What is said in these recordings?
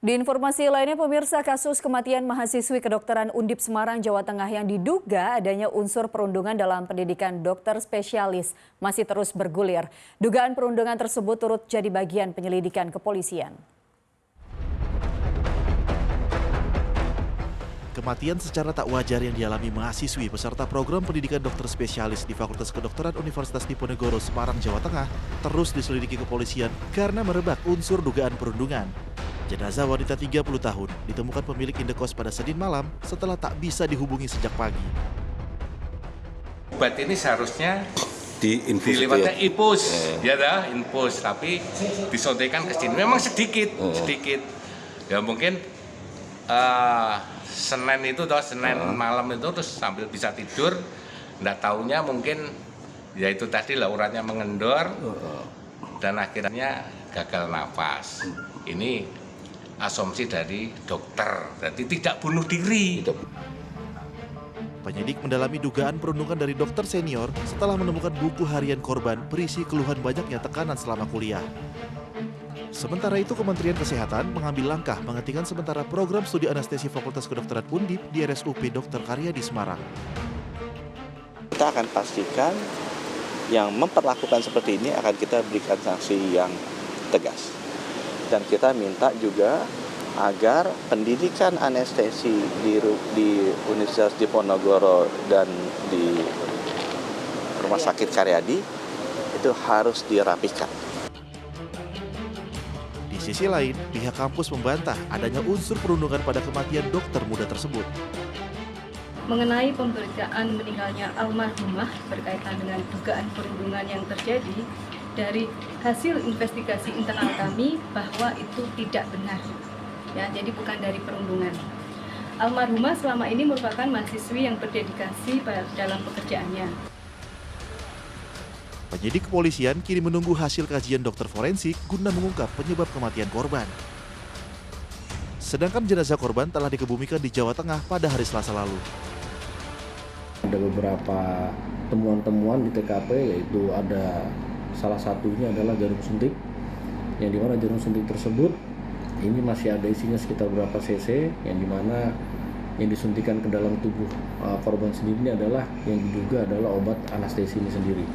Di informasi lainnya, pemirsa, kasus kematian mahasiswi kedokteran Undip Semarang, Jawa Tengah yang diduga adanya unsur perundungan dalam pendidikan dokter spesialis masih terus bergulir. Dugaan perundungan tersebut turut jadi bagian penyelidikan kepolisian. Kematian secara tak wajar yang dialami mahasiswi peserta program pendidikan dokter spesialis di Fakultas Kedokteran Universitas Diponegoro, Semarang, Jawa Tengah terus diselidiki kepolisian karena merebak unsur dugaan perundungan. Jenazah wanita 30 tahun ditemukan pemilik indekos pada Senin malam setelah tak bisa dihubungi sejak pagi. Obat ini seharusnya dilewatkan infus, infus, tapi disuntikan ke sini. Memang sedikit. Ya mungkin Senin malam itu terus sambil bisa tidur, nggak taunya mungkin ya itu tadi lah uratnya mengendor dan akhirnya gagal nafas. Ini asumsi dari dokter, jadi tidak bunuh diri. Penyidik mendalami dugaan perundungan dari dokter senior setelah menemukan buku harian korban berisi keluhan banyaknya tekanan selama kuliah. Sementara itu, Kementerian Kesehatan mengambil langkah menghentikan sementara program studi anestesi Fakultas Kedokteran Undip di RSUP Dr. Karyadi Semarang. Kita akan pastikan yang memperlakukan seperti ini akan kita berikan sanksi yang tegas. Dan kita minta juga agar pendidikan anestesi di Universitas Diponegoro dan di Rumah Sakit Karyadi itu harus dirapikan. Di sisi lain, pihak kampus membantah adanya unsur perundungan pada kematian dokter muda tersebut. Mengenai pemberitaan meninggalnya almarhumah berkaitan dengan dugaan perundungan yang terjadi, dari hasil investigasi internal kami bahwa itu tidak benar. Ya, jadi bukan dari perundungan. Almarhumah selama ini merupakan mahasiswi yang berdedikasi dalam pekerjaannya. Penyidik kepolisian kini menunggu hasil kajian dokter forensik guna mengungkap penyebab kematian korban. Sedangkan jenazah korban telah dikebumikan di Jawa Tengah pada hari Selasa lalu. Ada beberapa temuan-temuan di TKP, yaitu ada salah satunya adalah jarum suntik, yang dimana jarum suntik tersebut ini masih ada isinya sekitar berapa cc, yang dimana yang disuntikan ke dalam tubuh korban sendiri ini adalah yang diduga adalah obat anestesi ini sendiri.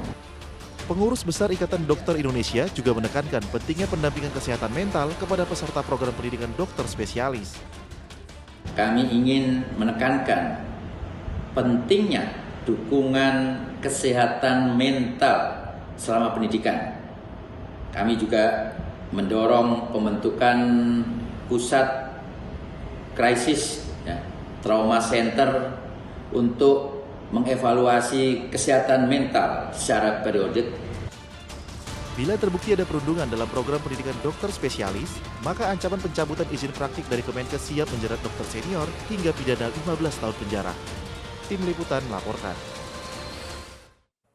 Pengurus Besar Ikatan Dokter Indonesia juga menekankan pentingnya pendampingan kesehatan mental kepada peserta program pendidikan dokter spesialis. Kami ingin menekankan pentingnya dukungan kesehatan mental selama pendidikan. Kami juga mendorong pembentukan pusat krisis, trauma center untuk mengevaluasi kesehatan mental secara periodik. Bila terbukti ada perundungan dalam program pendidikan dokter spesialis, maka ancaman pencabutan izin praktik dari Kemenkes siap menjerat dokter senior hingga pidana 15 tahun penjara. Tim Liputan melaporkan.